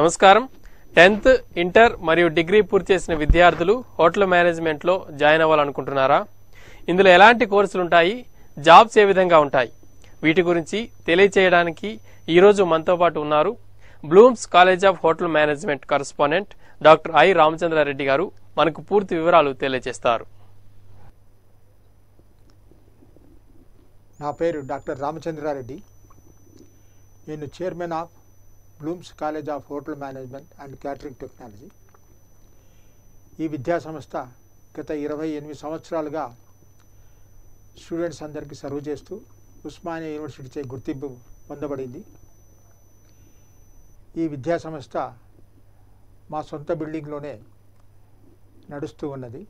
నమస్కారం. 10th inter మరియు degree పూర్తి చేసిన విద్యార్థులు హోటల్ మేనేజ్మెంట్లో జాయిన్ అవ్వాలనుకుంటున్నారా? ఇందులో ఎలాంటి కోర్సులు ఉంటాయి, జాబ్స్ ఏ విధంగా ఉంటాయి, వీటి గురించి తెలియచేయడానికి ఈరోజు మనతో పాటు ఉన్నారు Blooms college of hotel management correspondent doctor I Ramachandrareddy గారు. మనకు పూర్తి వివరాలు తెలియజేస్తారు. నా పేరు డాక్టర్ రామచంద్రారెడ్డి. నేను chairman of Bloom's college of hotel management and catering technology. ఈ విద్యా సంస్థ గత 28 సంవత్సరాలుగా స్టూడెంట్స్ అందరికీ సర్వ్ చేస్తూ ఉస్మానియా యూనివర్సిటీచే గుర్తింపు పొందబడింది. ఈ విద్యా సంస్థ మా సొంత బిల్డింగ్లోనే నడుస్తూ ఉన్నది.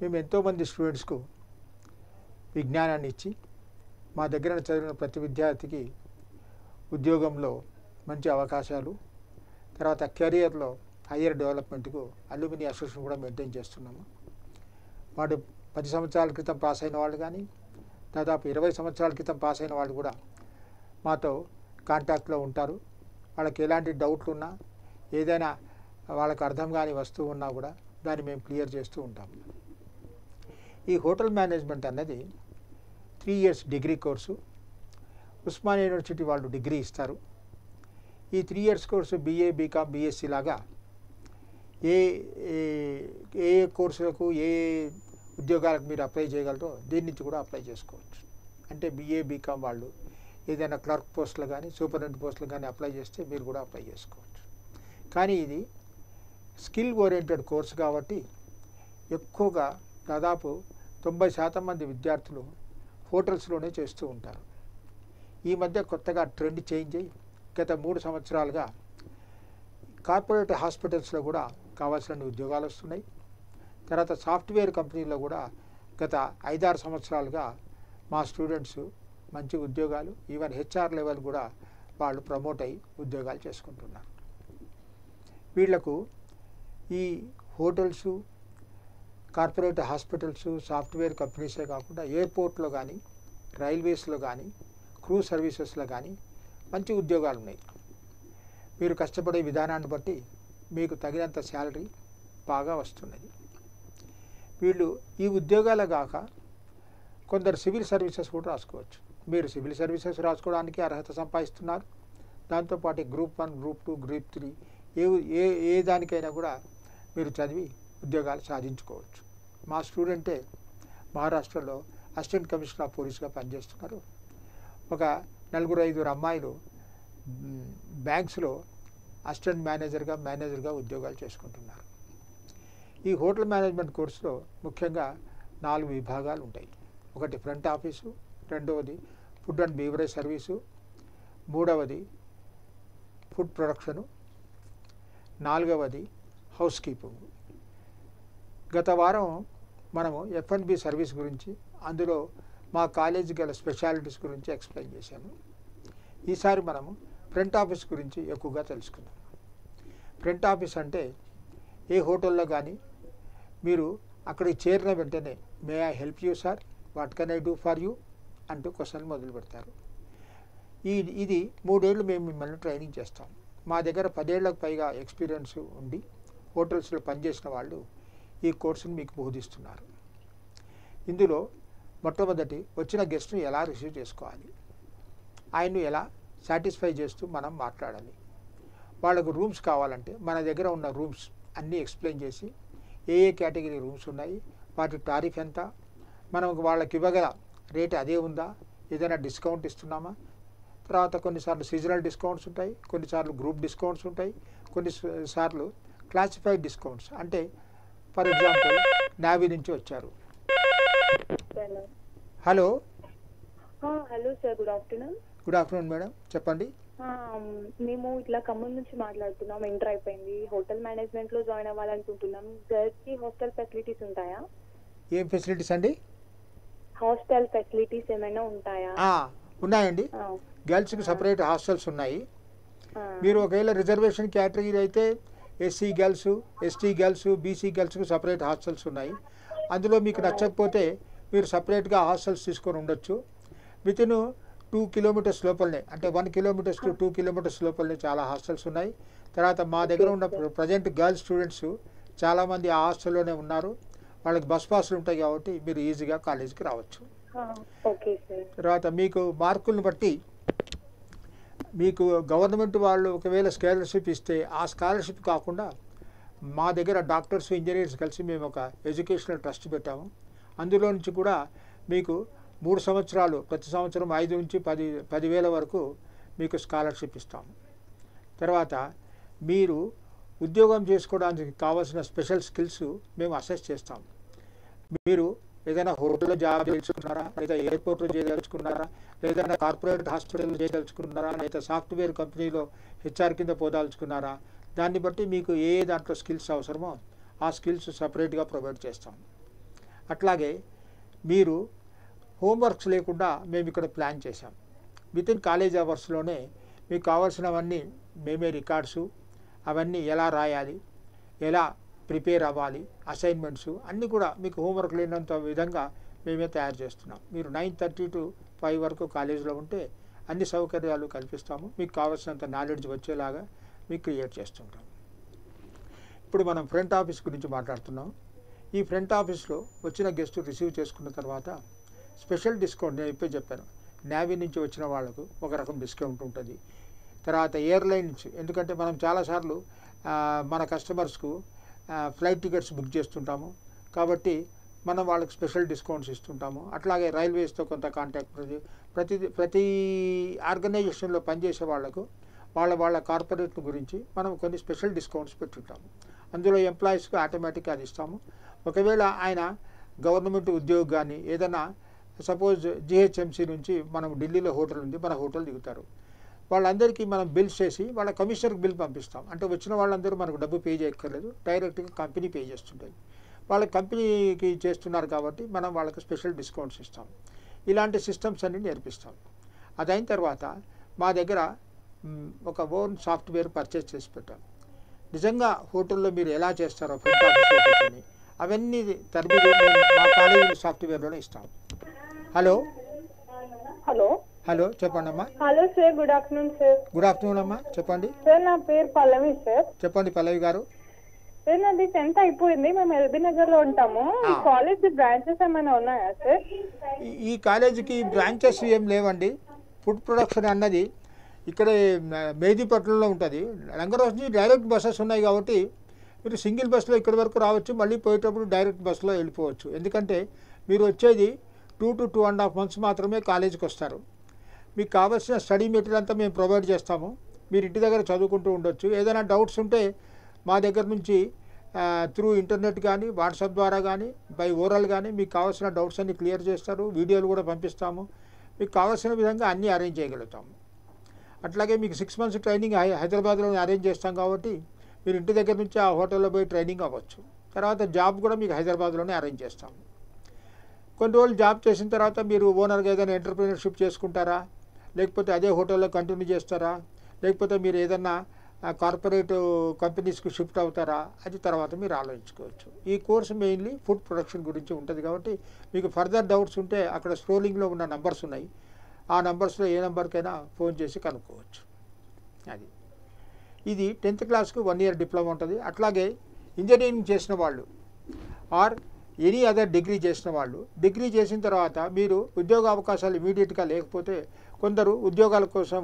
మేము ఎంతోమంది స్టూడెంట్స్కు విజ్ఞానాన్ని ఇచ్చి మా దగ్గర చదివిన ప్రతి విద్యార్థికి ఉద్యోగంలో మంచి అవకాశాలు, తర్వాత కెరియర్లో హయ్యర్ డెవలప్మెంట్కు అల్యూమిని అసోసియేషన్ కూడా మెయింటైన్ చేస్తున్నాము. వాడు 10 సంవత్సరాల క్రితం పాస్ అయిన వాళ్ళు కానీ దాదాపు 20 సంవత్సరాల క్రితం పాస్ అయిన వాళ్ళు కూడా మాతో కాంటాక్ట్లో ఉంటారు. వాళ్ళకి ఎలాంటి డౌట్లు ఉన్నా, ఏదైనా వాళ్ళకు అర్థం కాని వస్తువు ఉన్నా కూడా దాన్ని మేము క్లియర్ చేస్తూ ఉంటాము. ఈ హోటల్ మేనేజ్మెంట్ అన్నది 3 years degree course. Osmania university వాళ్ళు డిగ్రీ ఇస్తారు. ఈ 3 years course BA, BCom, BSc లాగా ఏ కోర్సులకు ఏ ఉద్యోగాలకు మీరు అప్లై చేయగలరో దీని నుంచి కూడా అప్లై చేసుకోవచ్చు. అంటే BA, BCom వాళ్ళు ఏదైనా క్లర్క్ పోస్టులు కానీ సూపరింటెండెంట్ పోస్టులు కానీ అప్లై చేస్తే మీరు కూడా అప్లై చేసుకోవచ్చు. కానీ ఇది స్కిల్ ఓరియంటెడ్ కోర్సు కాబట్టి ఎక్కువగా దాదాపు 90% మంది విద్యార్థులు హోటల్స్లోనే చేస్తూ ఉంటారు. ఈ మధ్య కొత్తగా ట్రెండ్ చేంజ్ అయ్యి గత 3 సంవత్సరాలుగా కార్పొరేట్ హాస్పిటల్స్లో కూడా కావాల్సిన ఉద్యోగాలు వస్తున్నాయి. తర్వాత సాఫ్ట్వేర్ కంపెనీలో కూడా గత 5-6 సంవత్సరాలుగా మా స్టూడెంట్స్ మంచి ఉద్యోగాలు, ఈవెన్ HR లెవెల్ కూడా వాళ్ళు ప్రమోట్ అయ్యి ఉద్యోగాలు చేసుకుంటున్నారు. వీళ్లకు ఈ హోటల్సు, కార్పొరేట్ హాస్పిటల్స్, సాఫ్ట్వేర్ కంపెనీసే కాకుండా ఎయిర్పోర్ట్లో కానీ, రైల్వేస్లో కానీ, క్రూ సర్వీసెస్లో కానీ మంచి ఉద్యోగాలు ఉన్నాయి. మీరు కష్టపడే విధానాన్ని బట్టి మీకు తగినంత శాలరీ బాగా వస్తున్నది. వీళ్ళు ఈ ఉద్యోగాలు కాక కొందరు సివిల్ సర్వీసెస్ కూడా రాసుకోవచ్చు. మీరు సివిల్ సర్వీసెస్ రాసుకోవడానికి అర్హత సంపాదిస్తున్నారు. దాంతోపాటు Group 1, Group 2, Group 3 ఏ దానికైనా కూడా మీరు చదివి ఉద్యోగాలు సాధించుకోవచ్చు. మా స్టూడెంటే మహారాష్ట్రలో అసిస్టెంట్ కమిషనర్ ఆఫ్ పోలీస్గా పనిచేస్తున్నారు. ఒక 4-5 అమ్మాయిలు బ్యాంక్స్లో అసిస్టెంట్ మేనేజర్గా ఉద్యోగాలు చేసుకుంటున్నారు. ఈ హోటల్ మేనేజ్మెంట్ కోర్సులో ముఖ్యంగా 4 విభాగాలు ఉంటాయి. ఒకటి ఫ్రంట్ ఆఫీసు, రెండవది ఫుడ్ అండ్ బీవరేజ్ సర్వీసు, మూడవది ఫుడ్ ప్రొడక్షను, నాలుగవది హౌస్ కీపింగ్. గత వారం మనము F&B సర్వీస్ గురించి, అందులో మా కాలేజీ గల స్పెషాలిటీస్ గురించి ఎక్స్ప్లెయిన్ చేశాము. ఈసారి మనము ఫ్రంట్ ఆఫీస్ గురించి ఎక్కువగా తెలుసుకుందాం. ఫ్రంట్ ఆఫీస్ అంటే ఏ హోటల్లో కానీ మీరు అక్కడికి చేరిన వెంటనే may I help you sir, what can I do for you అంటూ క్వశ్చన్ మొదలు పెడతారు. ఇది 3 ఏళ్ళు మేము మిమ్మల్ని ట్రైనింగ్ చేస్తాం. మా దగ్గర 10 ఏళ్లకు పైగా ఎక్స్పీరియన్స్ ఉండి హోటల్స్లో పనిచేసిన వాళ్ళు ఈ కోర్సును మీకు బోధిస్తున్నారు. ఇందులో మొట్టమొదటి వచ్చిన గెస్ట్ని ఎలా రిసీవ్ చేసుకోవాలి, ఆయన్ను ఎలా సాటిస్ఫై చేస్తూ మనం మాట్లాడాలి. వాళ్ళకు రూమ్స్ కావాలంటే మన దగ్గర ఉన్న రూమ్స్ అన్నీ ఎక్స్ప్లెయిన్ చేసి ఏ కేటగిరీ రూమ్స్ ఉన్నాయి, వాటి టారిఫ్ ఎంత, మనం వాళ్ళకి ఇవ్వగల రేట్ అదే ఉందా, ఏదైనా డిస్కౌంట్ ఇస్తున్నామా. తర్వాత కొన్నిసార్లు సీజనల్ డిస్కౌంట్స్ ఉంటాయి, కొన్నిసార్లు గ్రూప్ డిస్కౌంట్స్ ఉంటాయి, కొన్నిసార్లు క్లాసిఫైడ్ డిస్కౌంట్స్. అంటే ఫర్ ఎగ్జాంపుల్ నావీ నుంచి వచ్చారు. Hello hello sir, good afternoon. Good afternoon madam, చెప్పండి. మేము ఇట్లా ఖమ్మం నుంచి మాట్లాడుతున్నాం. ఇంటర్ అయిపోయింది, హోటల్ మేనేజ్మెంట్ లో జాయిన్ అవ్వాలనుకుంటున్నాం. గర్ల్స్ కి హాస్టల్ ఫెసిలిటీస్ ఉంటాయా? ఏం ఫెసిలిటీస్ అండి? హాస్టల్ ఫెసిలిటీస్ ఏమైనా ఉంటాయా? ఉన్నాయండి. గర్ల్స్కి సపరేట్ హాస్టల్స్ ఉన్నాయి. మీరు ఒకవేళ రిజర్వేషన్ కేటగిరీ అయితే SC girls, ST girls, BC గర్ల్స్కి సపరేట్ హాస్టల్స్ ఉన్నాయి. అందులో మీకు నచ్చకపోతే మీరు సపరేట్గా హాస్టల్స్ తీసుకొని ఉండొచ్చు. వితిన్ 2 కిలోమీటర్స్ లోపలనే, అంటే 1 కిలోమీటర్స్ టు 2 కిలోమీటర్స్ లోపలనే చాలా హాస్టల్స్ ఉన్నాయి. తర్వాత మా దగ్గర ఉన్న ప్రజెంట్ గర్ల్స్ స్టూడెంట్స్ చాలామంది ఆ హాస్టల్లోనే ఉన్నారు. వాళ్ళకి బస్ పాస్లు ఉంటాయి కాబట్టి మీరు ఈజీగా కాలేజీకి రావచ్చు. Okay sir. తర్వాత మీకు మార్కులను బట్టి మీకు గవర్నమెంట్ వాళ్ళు ఒకవేళ స్కాలర్షిప్ ఇస్తే ఆ స్కాలర్షిప్ కాకుండా మా దగ్గర డాక్టర్స్ ఇంజనీర్స్ కలిసి మేము ఒక ఎడ్యుకేషనల్ ట్రస్ట్ పెట్టాము. అందులో నుంచి కూడా మీకు 3 సంవత్సరాలు ప్రతి సంవత్సరం 5 నుంచి 10,000 వరకు మీకు స్కాలర్షిప్ ఇస్తాము. తర్వాత మీరు ఉద్యోగం చేసుకోవడానికి కావాల్సిన స్పెషల్ స్కిల్స్ మేము అసెస్ చేస్తాము. మీరు ఏదైనా హోటల్లో జాబ్ చేయదలుచుకున్నారా, లేదా ఎయిర్పోర్ట్లో చేయదలుచుకున్నారా, లేదా కార్పొరేట్ హాస్పిటల్లో చేయదలుచుకున్నారా, లేదా సాఫ్ట్వేర్ కంపెనీలో హెచ్ఆర్ కింద పోదాల్చుకున్నారా, దాన్ని బట్టి మీకు ఏ దాంట్లో స్కిల్స్ అవసరమో ఆ స్కిల్స్ సపరేట్గా ప్రొవైడ్ చేస్తాం. అట్లాగే మీరు హోంవర్క్స్ లేకుండా మేము ఇక్కడ ప్లాన్ చేశాం. వితిన్ కాలేజ్ అవర్స్లోనే మీకు కావాల్సినవన్నీ మేమే రికార్డ్సు అవన్నీ ఎలా రాయాలి, ఎలా ప్రిపేర్ అవ్వాలి, అసైన్మెంట్స్ అన్నీ కూడా మీకు హోంవర్క్ లేనంత విధంగా మేమే తయారు చేస్తున్నాం. మీరు 9:30 to 5 వరకు కాలేజీలో ఉంటే అన్ని సౌకర్యాలు కల్పిస్తాము. మీకు కావాల్సినంత నాలెడ్జ్ వచ్చేలాగా మీకు క్రియేట్ చేస్తుంటాం. ఇప్పుడు మనం ఫ్రంట్ ఆఫీస్ గురించి మాట్లాడుతున్నాం. ఈ ఫ్రంట్ ఆఫీస్లో వచ్చిన గెస్ట్ రిసీవ్ చేసుకున్న తర్వాత స్పెషల్ డిస్కౌంట్ నేను ఇప్పుడే చెప్పాను. నేవీ నుంచి వచ్చిన వాళ్ళకు ఒక రకం డిస్కౌంట్ ఉంటుంది. తర్వాత ఎయిర్లైన్ నుంచి, ఎందుకంటే మనం చాలాసార్లు మన కస్టమర్స్కు ఫ్లైట్ టికెట్స్ బుక్ చేస్తుంటాము కాబట్టి మనం వాళ్ళకి స్పెషల్ డిస్కౌంట్స్ ఇస్తుంటాము. అట్లాగే రైల్వేస్తో కొంత కాంటాక్ట్, ప్రతి ఆర్గనైజేషన్లో పనిచేసే వాళ్లకు వాళ్ళ కార్పొరేట్ గురించి మనం కొన్ని స్పెషల్ డిస్కౌంట్స్ పెట్టుంటాము. అందులో ఎంప్లాయీస్కి ఆటోమేటిక్గా అది ఇస్తాము. ఒకవేళ ఆయన గవర్నమెంట్ ఉద్యోగి కానీ ఏదైనా సపోజ్ జిహెచ్ఎంసీ నుంచి మనం ఢిల్లీలో హోటల్ ఉంది, మన హోటల్ దిగుతారు, వాళ్ళందరికీ మనం బిల్స్ చేసి వాళ్ళ కమిషనర్కి బిల్ పంపిస్తాం. అంటే వచ్చిన వాళ్ళందరూ మనకు డబ్బు పే చేయక్కర్లేదు, డైరెక్ట్గా కంపెనీ పే చేస్తుంటుంది. వాళ్ళ కంపెనీకి చేస్తున్నారు కాబట్టి మనం వాళ్ళకి స్పెషల్ డిస్కౌంట్స్ ఇస్తాం. ఇలాంటి సిస్టమ్స్ అన్ని నేర్పిస్తాం. అదైన తర్వాత మా దగ్గర ఒక ఓన్ సాఫ్ట్వేర్ పర్చేస్ చేసి పెట్టాం. నిజంగా హోటల్లో మీరు ఎలా చేస్తారో ఫ్రంట్ ఆఫీస్లో కూర్చొని అవన్నీ తరబిదు మా కాలేజీ సాఫ్ట్వేర్లోనే ఇస్తాం. హలో హలో చెప్పండి అమ్మా. Hello sir, good afternoon sir. Good afternoon అమ్మా, చెప్పండి. సార్ నా పేరు పల్లవి సార్. చెప్పండి పల్లవి గారు. సార్ నాది 10th అయిపోయింది, మేము ఎల్బీ నగర్ లో ఉంటాము. ఈ కాలేజ్ బ్రాంచెస్ ఏమైనా ఉన్నాయా సార్? ఈ కాలేజీకి బ్రాంచెస్ ఏం లేవండి. ఫుడ్ ప్రొడక్షన్ అన్నది ఇక్కడ మేదీపట్నంలో ఉంటుంది. లంగరోస్ నుంచి డైరెక్ట్ బస్సెస్ ఉన్నాయి కాబట్టి మీరు సింగిల్ బస్సులో ఇక్కడి వరకు రావచ్చు, మళ్ళీ పోయేటప్పుడు డైరెక్ట్ బస్సులో వెళ్ళిపోవచ్చు. ఎందుకంటే మీరు వచ్చేది 2 to 2.5 months మాత్రమే కాలేజీకి వస్తారు. మీకు కావాల్సిన స్టడీ మెటీరియల్ అంతా మేము ప్రొవైడ్ చేస్తాము. మీరు ఇంటి దగ్గర చదువుకుంటూ ఉండొచ్చు. ఏదైనా డౌట్స్ ఉంటే మా దగ్గర నుంచి త్రూ ఇంటర్నెట్ కానీ వాట్సాప్ ద్వారా కానీ బై ఓరల్ కానీ మీకు కావాల్సిన డౌట్స్ అన్ని క్లియర్ చేస్తారు. వీడియోలు కూడా పంపిస్తాము. మీకు కావాల్సిన విధంగా అన్నీ అరేంజ్ చేయగలుగుతాము. అట్లాగే మీకు 6 months ట్రైనింగ్ హైదరాబాద్లో అరేంజ్ చేస్తాం కాబట్టి మీరు ఇంటి దగ్గర నుంచి ఆ హోటల్లో పోయి ట్రైనింగ్ అవ్వచ్చు. తర్వాత జాబ్ కూడా మీకు హైదరాబాద్లోనే అరేంజ్ చేస్తాము. కొన్ని రోజులు జాబ్ చేసిన తర్వాత మీరు ఓనర్గా ఏదైనా ఎంటర్ప్రీనర్షిప్ చేసుకుంటారా, లేకపోతే అదే హోటల్లో కంటిన్యూ చేస్తారా, లేకపోతే మీరు ఏదన్నా కార్పొరేట్ కంపెనీస్కి షిఫ్ట్ అవుతారా, అది తర్వాత మీరు ఆలోచించుకోవచ్చు. ఈ కోర్సు మెయిన్లీ ఫుడ్ ప్రొడక్షన్ గురించి ఉంటుంది కాబట్టి మీకు ఫర్దర్ డౌట్స్ ఉంటే అక్కడ స్క్రోలింగ్లో ఉన్న నంబర్స్ ఉన్నాయి. ఆ నంబర్స్లో ఏ నెంబర్కైనా ఫోన్ చేసి కనుక్కోవచ్చు. అది ఇది 10th క్లాస్కు 1 year డిప్లొమా ఉంటుంది. అట్లాగే ఇంజనీరింగ్ చేసిన వాళ్ళు ఆర్ ఎనీ అదర్ డిగ్రీ చేసిన వాళ్ళు, డిగ్రీ చేసిన తర్వాత మీరు ఉద్యోగ అవకాశాలు ఇమీడియట్గా లేకపోతే కొందరు ఉద్యోగాల కోసం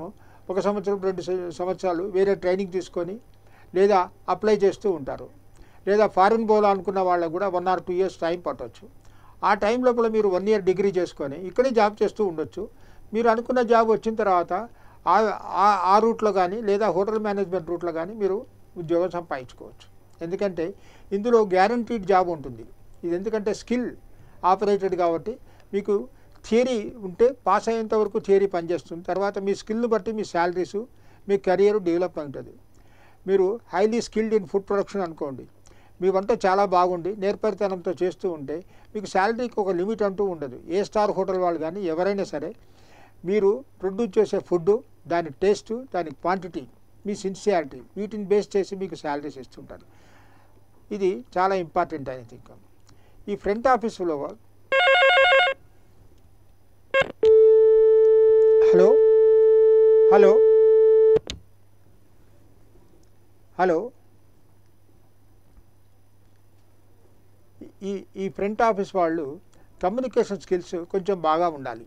1 సంవత్సరం 2 సంవత్సరాలు వేరే ట్రైనింగ్ తీసుకొని లేదా అప్లై చేస్తూ ఉంటారు. లేదా ఫారిన్ పోవాలనుకున్న వాళ్ళకు కూడా 1 or 2 years టైం పట్టవచ్చు. ఆ టైం లోపల మీరు 1 year డిగ్రీ చేసుకొని ఇక్కడే జాబ్ చేస్తూ ఉండొచ్చు. మీరు అనుకున్న జాబ్ వచ్చిన తర్వాత ఆ రూట్లో కానీ లేదా హోటల్ మేనేజ్మెంట్ రూట్లో కానీ మీరు ఉద్యోగం సంపాదించుకోవచ్చు. ఎందుకంటే ఇందులో గ్యారంటీడ్ జాబ్ ఉంటుంది. ఇది ఎందుకంటే స్కిల్ ఆపరేటెడ్ కాబట్టి మీకు థియరీ ఉంటే పాస్ అయ్యేంత వరకు థియరీ పనిచేస్తుంది. తర్వాత మీ స్కిల్ని బట్టి మీ శాలరీసు, మీ కెరియర్ డెవలప్ అవుతుంది. మీరు highly skilled in food production అనుకోండి, మీ వంట చాలా బాగుండి నేర్పరితనంతో చేస్తూ ఉంటే మీకు శాలరీకి ఒక లిమిట్ అంటూ ఉండదు. ఏ స్టార్ హోటల్ వాళ్ళు కానీ ఎవరైనా సరే మీరు ప్రొడ్యూస్ చేసే ఫుడ్, దాని టేస్ట్, దాని క్వాంటిటీ, మీ సిన్సియారిటీ, వీటిని బేస్ చేసి మీకు శాలరీస్ ఇస్తుంటారు. ఇది చాలా ఇంపార్టెంట్ ఐ థింక్. ఈ ఫ్రంట్ ఆఫీసులో హలో హలో హలో ఈ ఫ్రంట్ ఆఫీస్ వాళ్ళు కమ్యూనికేషన్ స్కిల్స్ కొంచెం బాగా ఉండాలి.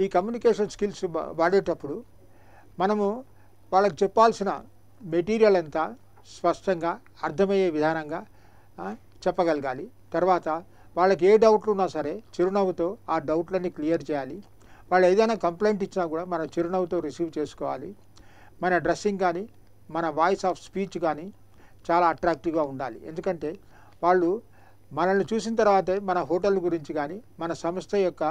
ఈ కమ్యూనికేషన్ స్కిల్స్ వాడేటప్పుడు మనము వాళ్ళకి చెప్పాల్సిన మెటీరియల్ అంతా స్పష్టంగా అర్థమయ్యే విధానంగా చెప్పగలగాలి. తర్వాత వాళ్ళకి ఏ డౌట్లు ఉన్నా సరే చిరునవ్వుతో ఆ డౌట్లన్నీ క్లియర్ చేయాలి. వాళ్ళు ఏదైనా కంప్లైంట్ ఇచ్చినా కూడా మన చిరునవ్వుతో రిసీవ్ చేసుకోవాలి. మన డ్రెస్సింగ్ కానీ మన వాయిస్ ఆఫ్ స్పీచ్ కానీ చాలా అట్రాక్టివ్గా ఉండాలి. ఎందుకంటే వాళ్ళు మనల్ని చూసిన తర్వాతే మన హోటల్ గురించి కానీ మన సంస్థ యొక్క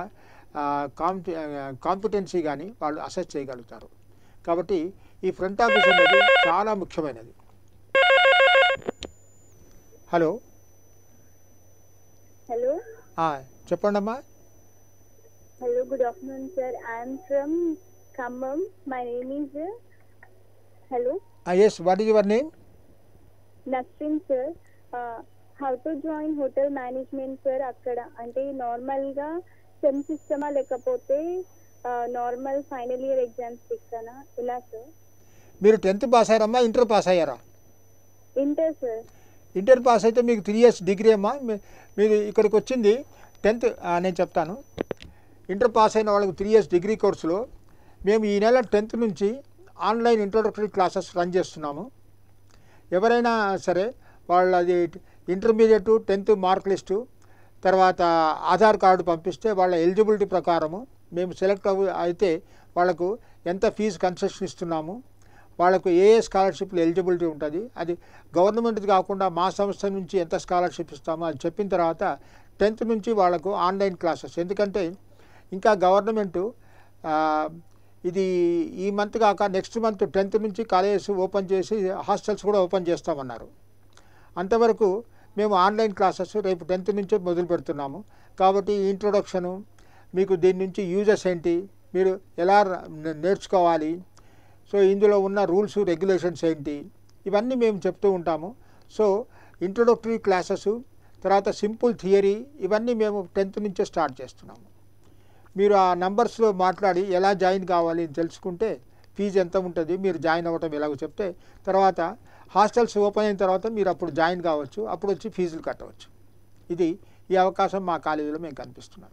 కాంపిటెన్సీ కానీ వాళ్ళు అసెస్ చేయగలుగుతారు. కాబట్టి ఈ ఫ్రంట్ ఆఫీస్ అనేది చాలా ముఖ్యమైనది. హలో హలో చెప్పండి అమ్మా. Hello, good afternoon sir. I'm from Khammam. My name is hello yes, what is your name? Nasreen sir. How to join hotel management sir? అక్కడ అంటే నార్మల్గా సెమ్ సిస్టమా లేకపోతే నార్మల్ ఫైనల్ ఇయర్ ఎగ్జామ్స్ ఇస్తానా? ఎలా సార్? మీరు 10th పాస్ అయ్యారమ్మా, ఇంటర్ పాస్ అయ్యారా? Inter sir. Inter pass అయితే మీకు 3 years డిగ్రీ అమ్మా. మీరు ఇక్కడికి వచ్చింది 10th. నేను చెప్తాను. ఇంటర్ పాస్ అయిన వాళ్ళకి 3 years డిగ్రీ కోర్సులో మేము ఈ నెల 10th నుంచి ఆన్లైన్ ఇంట్రొడక్టరీ క్లాసెస్ రన్ చేస్తున్నాము. ఎవరైనా సరే వాళ్ళది ఇంటర్మీడియట్ 10th మార్క్ లిస్టు తర్వాత ఆధార్ కార్డు పంపిస్తే వాళ్ళ ఎలిజిబిలిటీ ప్రకారము మేము సెలెక్ట్ అయితే వాళ్ళకు ఎంత ఫీజు కన్సెషన్ ఇస్తున్నాము, వాళ్ళకు ఏ స్కాలర్షిప్లు ఎలిజిబిలిటీ ఉంటుంది, అది గవర్నమెంట్ది కాకుండా మా సంస్థ నుంచి ఎంత స్కాలర్షిప్ ఇస్తామో అది చెప్పిన తర్వాత 10th నుంచి వాళ్ళకు ఆన్లైన్ క్లాసెస్. ఎందుకంటే ఇంకా గవర్నమెంటు ఇది ఈ మంత్ కాక నెక్స్ట్ మంత్ 10th నుంచి కాలేజెస్ ఓపెన్ చేసి హాస్టల్స్ కూడా ఓపెన్ చేస్తామన్నారు. అంతవరకు మేము ఆన్లైన్ క్లాసెస్ రేపు 10th నుంచే మొదలు పెడుతున్నాము. కాబట్టి ఇంట్రొడక్షను, మీకు దీని నుంచి యూజెస్ ఏంటి, మీరు ఎలా నేర్చుకోవాలి, సో ఇందులో ఉన్న రూల్స్ రెగ్యులేషన్స్ ఏంటి, ఇవన్నీ మేము చెప్తూ ఉంటాము. సో ఇంట్రొడక్టరీ క్లాసెస్ తర్వాత సింపుల్ థియరీ ఇవన్నీ మేము 10th నుంచే స్టార్ట్ చేస్తున్నాము. మీరు ఆ నంబర్స్లో మాట్లాడి ఎలా జాయిన్ కావాలి అని తెలుసుకుంటే ఫీజు ఎంత ఉంటుంది, మీరు జాయిన్ అవ్వటం ఎలాగో చెప్తే తర్వాత హాస్టల్స్ ఓపెన్ అయిన తర్వాత మీరు అప్పుడు జాయిన్ కావచ్చు, అప్పుడు వచ్చి ఫీజులు కట్టవచ్చు. ఇది ఈ అవకాశం మా కాలేజీలో మేము కల్పిస్తున్నాం.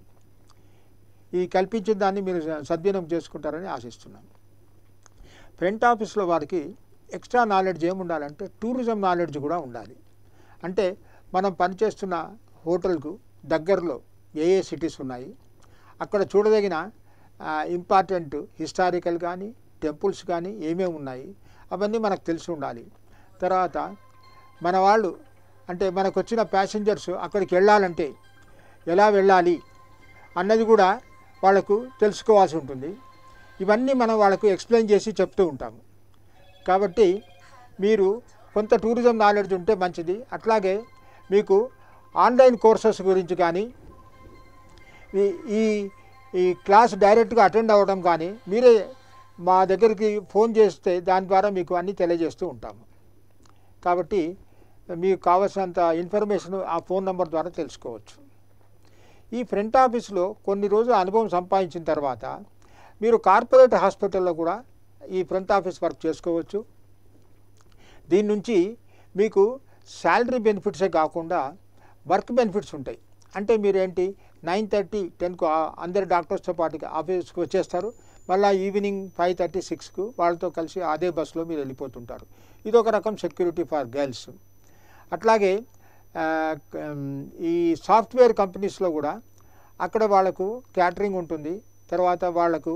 ఈ కల్పించిన దాన్ని మీరు సద్వినియోగం చేసుకుంటారని ఆశిస్తున్నాను. ఫ్రంట్ ఆఫీస్లో వారికి ఎక్స్ట్రా నాలెడ్జ్ ఏముండాలంటే టూరిజం నాలెడ్జ్ కూడా ఉండాలి. అంటే మనం పనిచేస్తున్న హోటల్కు దగ్గరలో ఏ సిటీస్ ఉన్నాయి, అక్కడ చూడదగిన ఇంపార్టెంట్ హిస్టారికల్ కానీ టెంపుల్స్ కానీ ఏమేమి ఉన్నాయి అవన్నీ మనకు తెలిసి ఉండాలి. తర్వాత మన వాళ్ళు అంటే మనకు వచ్చిన ప్యాసింజర్స్ అక్కడికి వెళ్ళాలంటే ఎలా వెళ్ళాలి అన్నది కూడా వాళ్ళకు తెలుసుకోవాల్సి ఉంటుంది. ఇవన్నీ మనం వాళ్ళకు ఎక్స్ప్లెయిన్ చేసి చెప్తూ ఉంటాము. కాబట్టి మీరు కొంత టూరిజం నాలెడ్జ్ ఉంటే మంచిది. అట్లాగే మీకు ఆన్లైన్ కోర్సెస్ గురించి కానీ ఈ క్లాస్ డైరెక్ట్గా అటెండ్ అవ్వడం కానీ మీరే మా దగ్గరికి ఫోన్ చేస్తే దాని ద్వారా మీకు అన్నీ తెలియజేస్తూ ఉంటాము. కాబట్టి మీకు కావాల్సినంత ఇన్ఫర్మేషన్ ఆ ఫోన్ నెంబర్ ద్వారా తెలుసుకోవచ్చు. ఈ ఫ్రంట్ ఆఫీస్లో కొన్ని రోజుల అనుభవం సంపాదించిన తర్వాత మీరు కార్పొరేట్ హాస్పిటల్లో కూడా ఈ ఫ్రంట్ ఆఫీస్ వర్క్ చేసుకోవచ్చు. దీని నుంచి మీకు శాలరీ బెనిఫిట్సే కాకుండా వర్క్ బెనిఫిట్స్ ఉంటాయి. అంటే మీరేంటి 9:30, 10కు అందరు డాక్టర్స్తో పాటు ఆఫీస్కి వచ్చేస్తారు. మళ్ళీ ఈవినింగ్ 5:30, 6కు వాళ్ళతో కలిసి అదే బస్సులో మీరు వెళ్ళిపోతుంటారు. ఇది ఒక రకం సెక్యూరిటీ ఫర్ గర్ల్స్. అట్లాగే ఈ సాఫ్ట్వేర్ కంపెనీస్లో కూడా అక్కడ వాళ్ళకు క్యాటరింగ్ ఉంటుంది. తర్వాత వాళ్ళకు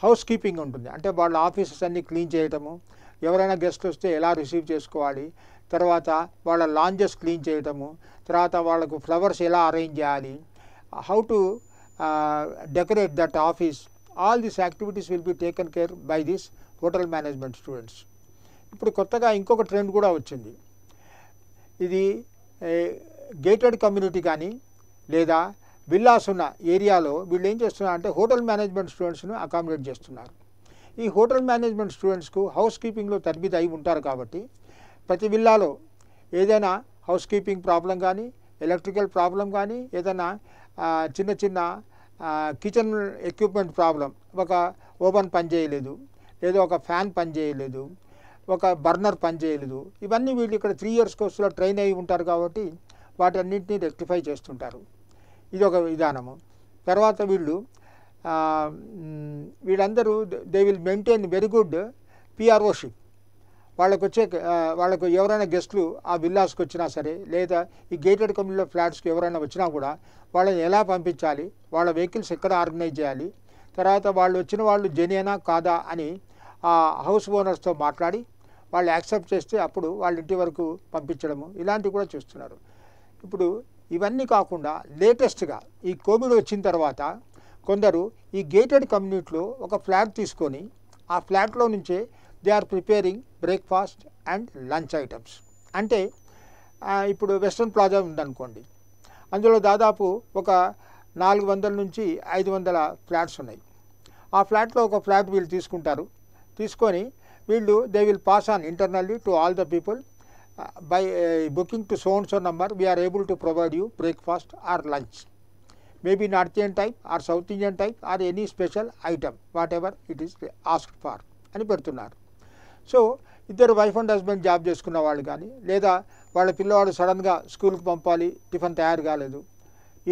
హౌస్ కీపింగ్ ఉంటుంది. అంటే వాళ్ళ ఆఫీసెస్ అన్నీ క్లీన్ చేయటము, ఎవరైనా గెస్ట్ వస్తే ఎలా రిసీవ్ చేసుకోవాలి, తర్వాత వాళ్ళ లాంజెస్ క్లీన్ చేయటము, తర్వాత వాళ్ళకు ఫ్లవర్స్ ఎలా అరేంజ్ చేయాలి, how to decorate that office, all these activities will be taken care bye this hotel management students. ఇప్పుడు కొత్తగా ఇంకొక ట్రెండ్ కూడా వచ్చింది. ఇది గేటెడ్ కమ్యూనిటీ కానీ లేదా విల్లాస్ ఉన్న ఏరియాలో వీళ్ళు ఏం చేస్తున్నారు అంటే హోటల్ మేనేజ్మెంట్ స్టూడెంట్స్ను అకామిడేట్ చేస్తున్నారు. ఈ హోటల్ మేనేజ్మెంట్ స్టూడెంట్స్కు హౌస్ కీపింగ్లో తరబిది అయి ఉంటారు. కాబట్టి ప్రతి విల్లాలో ఏదైనా హౌస్ కీపింగ్ ప్రాబ్లం కానీ ఎలక్ట్రికల్ ప్రాబ్లం కానీ ఏదైనా చిన్న చిన్న కిచెన్ ఎక్విప్మెంట్ ప్రాబ్లం, ఒక ఓవెన్ పనిచేయలేదు, లేదా ఒక ఫ్యాన్ పనిచేయలేదు, ఒక బర్నర్ పనిచేయలేదు, ఇవన్నీ వీళ్ళు ఇక్కడ 3 years కోర్సులో ట్రైన్ అయి ఉంటారు కాబట్టి వాటన్నింటినీ రెక్టిఫై చేస్తుంటారు. ఇది ఒక విధానము. తర్వాత వీళ్ళందరూ they will maintain very good పిఆర్ఓషిప్. వాళ్ళకు ఎవరైనా గెస్టులు ఆ విల్లాస్కి వచ్చినా సరే, లేదా ఈ గేటెడ్ కమ్యూనిటీ ఫ్లాట్స్కి ఎవరైనా వచ్చినా కూడా వాళ్ళని ఎలా పంపించాలి, వాళ్ళ వెహికల్స్ ఎక్కడ ఆర్గనైజ్ చేయాలి, తర్వాత వాళ్ళు వచ్చిన వాళ్ళు జెన్యూనా కాదా అని ఆ హౌస్ ఓనర్స్తో మాట్లాడి వాళ్ళు యాక్సెప్ట్ చేస్తే అప్పుడు వాళ్ళ ఇంటి వరకు పంపించడము, ఇలాంటివి కూడా చేస్తున్నారు. ఇప్పుడు ఇవన్నీ కాకుండా లేటెస్ట్గా ఈ కోవిడ్ వచ్చిన తర్వాత కొందరు ఈ గేటెడ్ కమ్యూనిటీలో ఒక ఫ్లాట్ తీసుకొని ఆ ఫ్లాట్లో నుంచే they are preparing breakfast and lunch items. అంటే ఇప్పుడు వెస్ట్రన్ ప్లాజా ఉందనుకోండి, అందులో దాదాపు ఒక 400 నుంచి 500 ఫ్లాట్స్ ఉన్నాయి. ఆ ఫ్లాట్లో ఒక ఫ్లాట్ వీళ్ళు తీసుకొని వీళ్ళు they will pass on internally to all the people by booking to so and so number we are able to provide you breakfast or lunch, maybe north Indian type or south Indian type or any special item whatever it is asked for అని పెడుతున్నారు. So ఇద్దరు wife and husband job చేసుకున్న వాళ్ళు కానీ, లేదా వాళ్ళ పిల్లవాడు సడన్గా స్కూల్కి పంపాలి, టిఫిన్ తయారు కాలేదు,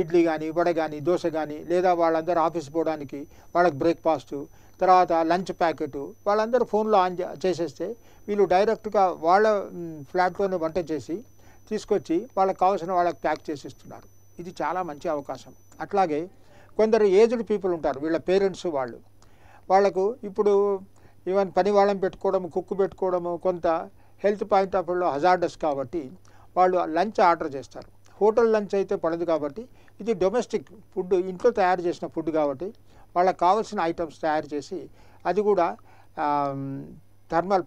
ఇడ్లీ కానీ వడ కానీ దోశ కానీ, లేదా వాళ్ళందరూ ఆఫీస్ పోవడానికి వాళ్ళకి బ్రేక్ఫాస్టు, తర్వాత లంచ్ ప్యాకెట్ వాళ్ళందరూ ఫోన్లో ఆన్ చేసేస్తే వీళ్ళు డైరెక్ట్గా వాళ్ళ ఫ్లాట్లోనే వంట చేసి తీసుకొచ్చి వాళ్ళకి కావాల్సిన వాళ్ళకి ప్యాక్ చేసి ఇస్తున్నారు. ఇది చాలా మంచి అవకాశం. అట్లాగే కొందరు ఏజ్డ్ పీపుల్ ఉంటారు, వీళ్ళ పేరెంట్స్ వాళ్ళకు ఇప్పుడు ఈవెన్ పని వాళ్ళని పెట్టుకోవడము, కుక్కు పెట్టుకోవడము కొంత హెల్త్ పాయింట్ ఆఫ్ వ్యూలో హజార్డస్ కాబట్టి వాళ్ళు లంచ్ ఆర్డర్ చేస్తారు. హోటల్ లంచ్ అయితే పడదు కాబట్టి ఇది డొమెస్టిక్ ఫుడ్, ఇంట్లో తయారు చేసిన ఫుడ్ కాబట్టి వాళ్ళకి కావాల్సిన ఐటమ్స్ తయారు చేసి అది కూడా థర్మల్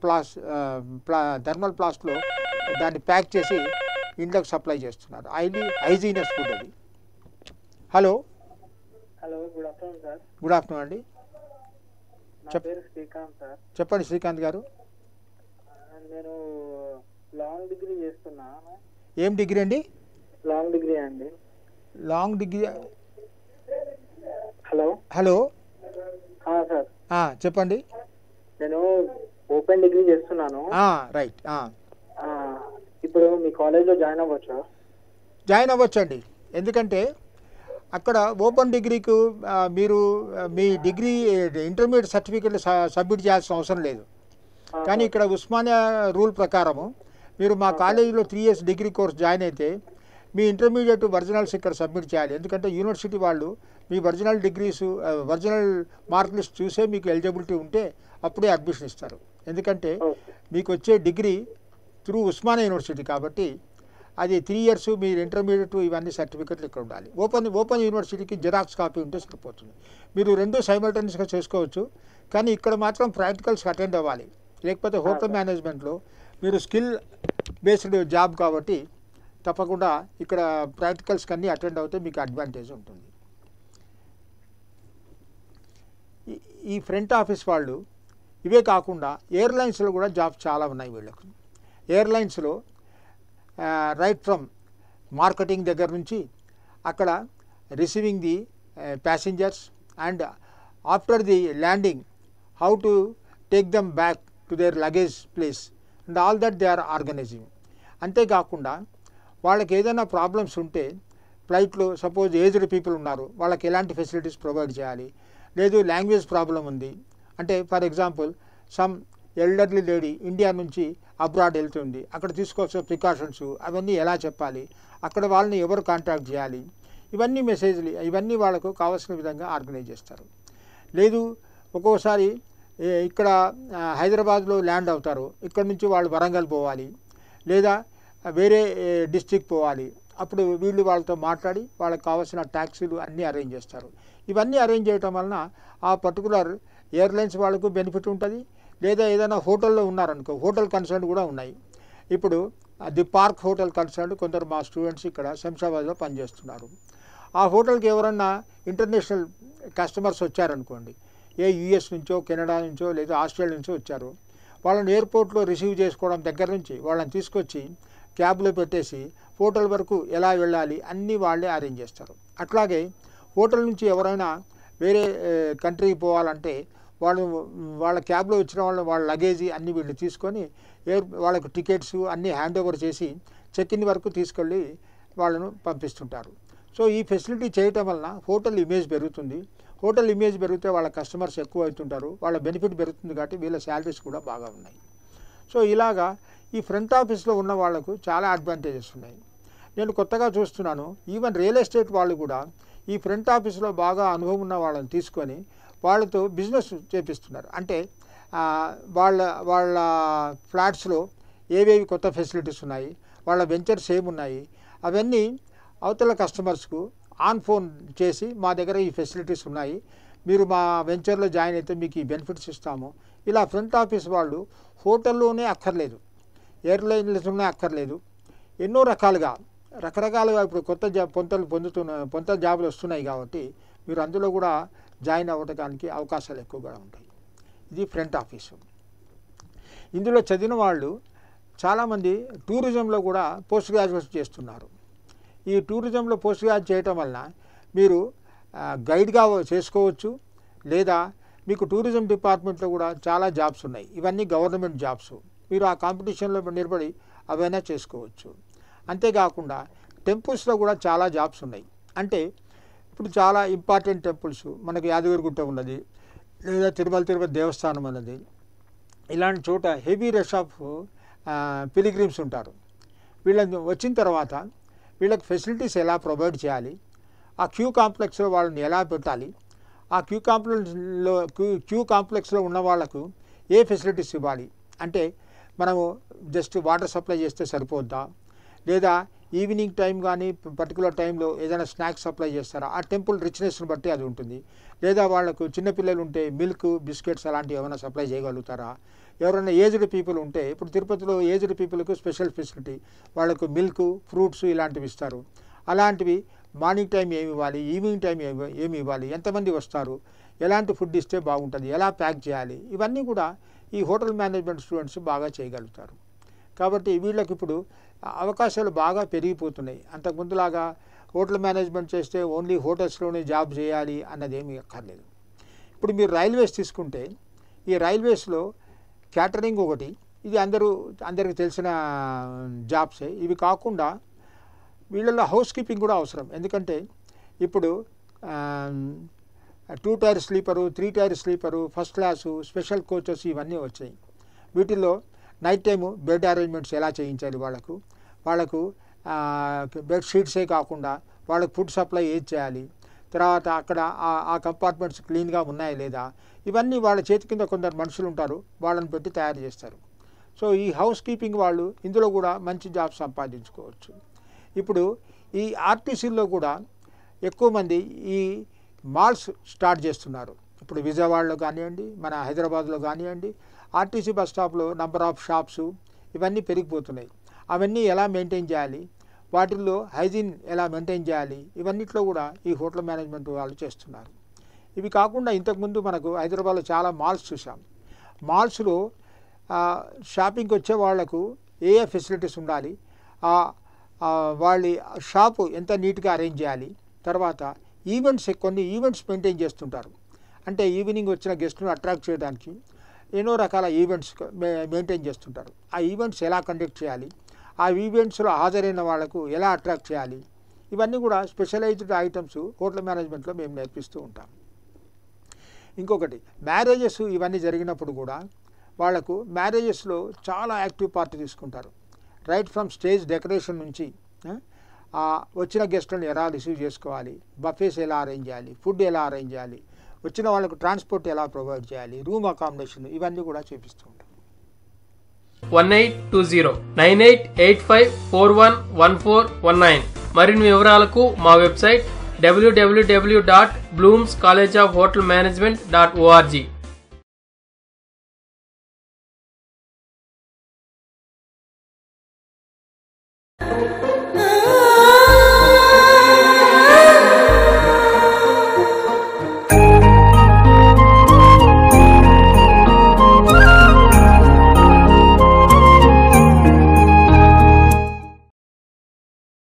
ప్లాస్ట్లో దాన్ని ప్యాక్ చేసి ఇంట్లోకి సప్లై చేస్తున్నారు. హైజీనియస్ ఫుడ్ అది. Hello good afternoon sir. Good afternoon అండి. శ్రీకాంత్ సార్. చెప్పండి శ్రీకాంత్ గారు. నేను లాంగ్ డిగ్రీ చేస్తున్నాను. ఏం డిగ్రీ అండి? లాంగ్ డిగ్రీ అండి. Long degree. హలో సార్ చెప్పండి. నేను ఓపెన్ డిగ్రీ చేస్తున్నాను. రైట్. ఇప్పుడు మీ కాలేజ్లో జాయిన్ అవ్వచ్చా? జాయిన్ అవ్వచ్చండి. ఎందుకంటే అక్కడ ఓపెన్ డిగ్రీకు మీరు మీ డిగ్రీ ఇంటర్మీడియట్ సర్టిఫికెట్లు సబ్మిట్ చేయాల్సిన అవసరం లేదు. కానీ ఇక్కడ ఉస్మానియా రూల్ ప్రకారము మీరు మా కాలేజీలో 3 years డిగ్రీ కోర్స్ జాయిన్ అయితే మీ ఇంటర్మీడియట్ ఒరిజినల్స్ ఇక్కడ సబ్మిట్ చేయాలి. ఎందుకంటే యూనివర్సిటీ వాళ్ళు మీ original degrees original mark list చూసే మీకు ఎలిజిబిలిటీ ఉంటే అప్పుడే అడ్మిషన్ ఇస్తారు. ఎందుకంటే మీకు వచ్చే డిగ్రీ త్రూ ఉస్మానియా యూనివర్సిటీ కాబట్టి అది 3 years మీరు ఇంటర్మీడియట్ ఇవన్నీ సర్టిఫికెట్లు ఇక్కడ ఉండాలి. ఓపెన్ యూనివర్సిటీకి జిరాక్స్ కాపీ ఉంటే సరిపోతుంది. మీరు రెండు సైమల్టేనియస్గా చేసుకోవచ్చు. కానీ ఇక్కడ మాత్రం ప్రాక్టికల్స్ అటెండ్ అవ్వాలి. లేకపోతే హోటల్ మేనేజ్మెంట్లో మీరు స్కిల్ బేస్డ్ జాబ్ కాబట్టి తప్పకుండా ఇక్కడ ప్రాక్టికల్స్కి అన్నీ అటెండ్ అవుతే మీకు అడ్వాంటేజ్ ఉంటుంది. ఈ ఫ్రంట్ ఆఫీస్ వాళ్ళు ఇవే కాకుండా ఎయిర్లైన్స్లో కూడా జాబ్స్ చాలా ఉన్నాయి వీళ్ళకు. ఎయిర్లైన్స్లో రైట్ ఫ్రమ్ మార్కెటింగ్ దగ్గర నుంచి అక్కడ receiving the passengers and after the landing how to take them back to their luggage place and all that they are organising. అంతేకాకుండా వాళ్ళకి ఏదైనా ప్రాబ్లమ్స్ ఉంటే ఫ్లైట్లో సపోజ్ ఏజ్డ్ పీపుల్ ఉన్నారు, వాళ్ళకి ఎలాంటి ఫెసిలిటీస్ ప్రొవైడ్ చేయాలి, లేదు లాంగ్వేజ్ ప్రాబ్లం ఉంది అంటే for example some elderly lady India నుంచి అబ్రాడ్ వెళ్తుంది, అక్కడ తీసుకోవాల్సిన ప్రికాషన్స్ అవన్నీ ఎలా చెప్పాలి, అక్కడ వాళ్ళని ఎవరు కాంటాక్ట్ చేయాలి, ఇవన్నీ మెసేజ్లు ఇవన్నీ వాళ్ళకు కావాల్సిన విధంగా ఆర్గనైజ్ చేస్తారు. లేదు ఒక్కోసారి ఇక్కడ హైదరాబాద్లో ల్యాండ్ అవుతారు, ఇక్కడ నుంచి వాళ్ళు వరంగల్ పోవాలి లేదా వేరే డిస్ట్రిక్ట్ పోవాలి, అప్పుడు వీళ్ళు వాళ్ళతో మాట్లాడి వాళ్ళకి కావాల్సిన ట్యాక్సీలు అన్నీ అరేంజ్ చేస్తారు. ఇవన్నీ అరేంజ్ చేయటం వలన ఆ పర్టికులర్ ఎయిర్లైన్స్ వాళ్ళకు బెనిఫిట్ ఉంటుంది. లేదా ఏదైనా హోటల్లో ఉన్నారనుకో, హోటల్ కన్సర్న్ కూడా ఉన్నాయి. ఇప్పుడు ది పార్క్ హోటల్ కన్సర్న్ కొందరు మా స్టూడెంట్స్ ఇక్కడ శంషాబాద్లో పనిచేస్తున్నారు. ఆ హోటల్కి ఎవరన్నా ఇంటర్నేషనల్ కస్టమర్స్ వచ్చారనుకోండి, ఏ యూఎస్ నుంచో కెనడా నుంచో లేదా ఆస్ట్రేలియా నుంచో వచ్చారు, వాళ్ళని ఎయిర్పోర్ట్లో రిసీవ్ చేసుకోవడం దగ్గర నుంచి వాళ్ళని తీసుకొచ్చి క్యాబ్లో పెట్టేసి హోటల్ వరకు ఎలా వెళ్ళాలి అన్నీ వాళ్ళే అరేంజ్ చేస్తారు. అట్లాగే హోటల్ నుంచి ఎవరైనా వేరే కంట్రీకి పోవాలంటే వాళ్ళ క్యాబ్లో వచ్చిన వాళ్ళ లగేజీ అన్నీ వీళ్ళు తీసుకొని వాళ్ళకు టికెట్స్ అన్నీ హ్యాండ్ ఓవర్ చేసి చెక్ ఇన్ వరకు తీసుకెళ్ళి వాళ్ళను పంపిస్తుంటారు. సో ఈ ఫెసిలిటీ చేయటం వలన హోటల్ ఇమేజ్ పెరుగుతుంది. హోటల్ ఇమేజ్ పెరిగితే వాళ్ళ కస్టమర్స్ ఎక్కువ అవుతుంటారు, వాళ్ళ బెనిఫిట్ పెరుగుతుంది కాబట్టి వీళ్ళ శాలరీస్ కూడా బాగా ఉన్నాయి. సో ఇలాగా ఈ ఫ్రంట్ ఆఫీస్లో ఉన్న వాళ్ళకు చాలా అడ్వాంటేజెస్ ఉన్నాయి. నేను కొత్తగా చూస్తున్నాను, ఈవెన్ రియల్ ఎస్టేట్ వాళ్ళు కూడా ఈ ఫ్రంట్ ఆఫీస్లో బాగా అనుభవం ఉన్న వాళ్ళని తీసుకొని వాళ్ళతో బిజినెస్ చేపిస్తున్నారు. అంటే వాళ్ళ ఫ్లాట్స్లో ఏవేవి కొత్త ఫెసిలిటీస్ ఉన్నాయి, వాళ్ళ వెంచర్స్ ఏమున్నాయి, అవన్నీ అవతల కస్టమర్స్కు ఆన్ ఫోన్ చేసి మా దగ్గర ఈ ఫెసిలిటీస్ ఉన్నాయి, మీరు మా వెంచర్లో జాయిన్ అయితే మీకు ఈ బెనిఫిట్స్ ఇస్తాము. ఇలా ఫ్రంట్ ఆఫీస్ వాళ్ళు హోటల్లోనే అక్కర్లేదు, ఎయిర్లైన్స్లోనే అక్కర్లేదు, ఎన్నో రకరకాలుగా ఇప్పుడు కొత్త జాబులు వస్తున్నాయి కాబట్టి మీరు అందులో కూడా జాయిన్ అవ్వడానికి అవకాశాలు ఎక్కువగా ఉంటాయి. ఇది ఫ్రంట్ ఆఫీసు. ఇందులో చదివిన వాళ్ళు చాలామంది టూరిజంలో కూడా పోస్ట్ గ్రాడ్యుయేట్ చేస్తున్నారు. ఈ టూరిజంలో పోస్ట్ గ్రాడ్యుయేట్ చేయటం వలన మీరు గైడ్గా చేసుకోవచ్చు, లేదా మీకు టూరిజం డిపార్ట్మెంట్లో కూడా చాలా జాబ్స్ ఉన్నాయి. ఇవన్నీ గవర్నమెంట్ జాబ్స్. మీరు ఆ కాంపిటీషన్లో నిలబడి అవైనా చేసుకోవచ్చు. అంతేకాకుండా టెంపుల్స్లో కూడా చాలా జాబ్స్ ఉన్నాయి. అంటే ఇప్పుడు చాలా ఇంపార్టెంట్ టెంపుల్స్ మనకు యాదగిరిగుట్ట ఉన్నది, లేదా తిరుపతి దేవస్థానం ఉన్నది. ఇలాంటి చోట హెవీ రష్ ఆఫ్ పిలిగ్రిమ్స్ ఉంటారు. వీళ్ళని వచ్చిన తర్వాత వీళ్ళకి ఫెసిలిటీస్ ఎలా ప్రొవైడ్ చేయాలి, ఆ క్యూ కాంప్లెక్స్లో వాళ్ళని ఎలా పెట్టాలి, ఆ క్యూ కాంప్లెక్స్లో ఉన్న వాళ్ళకు ఏ ఫెసిలిటీస్ ఇవ్వాలి. అంటే మనము జస్ట్ వాటర్ సప్లై చేస్తే సరిపోద్దా, లేదా ఈవినింగ్ టైం కానీ పర్టికులర్ టైంలో ఏదైనా స్నాక్స్ సప్లై చేస్తారా, ఆ టెంపుల్ రిచ్నెస్ని బట్టి అది ఉంటుంది. లేదా వాళ్ళకు చిన్నపిల్లలు ఉంటే మిల్క్ బిస్కెట్స్ అలాంటివి ఏమైనా సప్లై చేయగలుగుతారా. ఎవరైనా ఏజ్డ్ పీపుల్ ఉంటే, ఇప్పుడు తిరుపతిలో ఏజ్డ్ పీపుల్కు స్పెషల్ ఫెసిలిటీ, వాళ్ళకు మిల్క్ ఫ్రూట్స్ ఇలాంటివి ఇస్తారు. అలాంటివి మార్నింగ్ టైం ఏమి ఇవ్వాలి, ఈవినింగ్ టైం ఏమి ఇవ్వాలి, ఎంతమంది వస్తారు, ఎలాంటి ఫుడ్ ఇస్తే బాగుంటుంది, ఎలా ప్యాక్ చేయాలి, ఇవన్నీ కూడా ఈ హోటల్ మేనేజ్మెంట్ స్టూడెంట్స్ బాగా చేయగలుగుతారు. కాబట్టి వీళ్ళకి ఇప్పుడు అవకాశాలు బాగా పెరిగిపోతున్నాయి. అంతకుముందులాగా హోటల్ మేనేజ్మెంట్ చేస్తే ఓన్లీ హోటల్స్లోనే జాబ్ చేయాలి అన్నది ఏమీ అక్కర్లేదు. ఇప్పుడు మీరు రైల్వేస్ తీసుకుంటే, ఈ రైల్వేస్లో క్యాటరింగ్ ఒకటి, ఇది అందరికి తెలిసిన జాబ్సే. ఇవి కాకుండా వీళ్ళలో హౌస్ కీపింగ్ కూడా అవసరం. ఎందుకంటే ఇప్పుడు 2 tier sleeper, 3 tier sleeper, first class, special coaches ఇవన్నీ వచ్చాయి. వీటిల్లో నైట్ టైము బెడ్ అరేంజ్మెంట్స్ ఎలా చేయించాలి, వాళ్ళకు బెడ్షీట్సే కాకుండా వాళ్ళకు ఫుడ్ సప్లై ఏది చేయాలి, తర్వాత అక్కడ ఆ కంపార్ట్మెంట్స్ క్లీన్గా ఉన్నాయా లేదా, ఇవన్నీ వాళ్ళ చేతి కింద కొందరు మనుషులు ఉంటారు, వాళ్ళని పెట్టి తయారు చేస్తారు. సో ఈ హౌస్ కీపింగ్ వాళ్ళు ఇందులో కూడా మంచి జాబ్ సంపాదించుకోవచ్చు. ఇప్పుడు ఈ ఆర్టీసీల్లో కూడా ఎక్కువ మంది ఈ మాల్స్ స్టార్ట్ చేస్తున్నారు. ఇప్పుడు విజయవాడలో కానివ్వండి, మన హైదరాబాద్లో కానివ్వండి, ఆర్టీసీ బస్ స్టాప్లో నంబర్ ఆఫ్ షాప్స్ ఇవన్నీ పెరిగిపోతున్నాయి. అవన్నీ ఎలా మెయింటైన్ చేయాలి, వాటిల్లో హైజీన్ ఎలా మెయింటైన్ చేయాలి, ఇవన్నిట్లో కూడా ఈ హోటల్ మేనేజ్మెంట్ వాళ్ళు చేస్తున్నారు. ఇవి కాకుండా ఇంతకుముందు మనకు హైదరాబాద్లో చాలా మాల్స్ చూసాం. మాల్స్లో షాపింగ్కి వచ్చే వాళ్లకు ఏ ఫెసిలిటీస్ ఉండాలి, వాళ్ళ షాపు ఎంత నీట్గా అరేంజ్ చేయాలి, తర్వాత కొన్ని ఈవెంట్స్ మెయింటైన్ చేస్తుంటారు. అంటే ఈవినింగ్ వచ్చిన గెస్ట్ను అట్రాక్ట్ చేయడానికి ఎన్నో రకాల ఈవెంట్స్ మెయింటైన్ చేస్తుంటారు. ఆ ఈవెంట్స్ ఎలా కండక్ట్ చేయాలి, ఆ ఈవెంట్స్లో హాజరైన వాళ్లకు ఎలా అట్రాక్ట్ చేయాలి, ఇవన్నీ కూడా స్పెషలైజ్డ్ ఐటమ్స్ హోటల్ మేనేజ్మెంట్లో మేము నేర్పిస్తూ ఉంటాం. ఇంకొకటి మ్యారేజెస్ ఇవన్నీ జరిగినప్పుడు కూడా వాళ్లకు మ్యారేజెస్లో చాలా యాక్టివ్ పార్ట్ తీసుకుంటారు. రైట్ ఫ్రమ్ స్టేజ్ డెకరేషన్ నుంచి వచ్చిన గెస్ట్లను ఎలా రిసీవ్ చేసుకోవాలి, బఫేస్ ఎలా అరేంజ్ చేయాలి, ఫుడ్ ఎలా అరేంజ్ చేయాలి, వచ్చిన వాళ్ళకు ట్రాన్స్పోర్ట్ ఎలా ప్రొవైడ్ చేయాలి, రూమ్ అకామిడేషన్ ఇవన్నీ కూడా చూపిస్తూ ఉంటాం. 18209885411419 మరిన్ని వివరాలకు మా వెబ్సైట్ www.bloomscollegeofhotelmanagement.org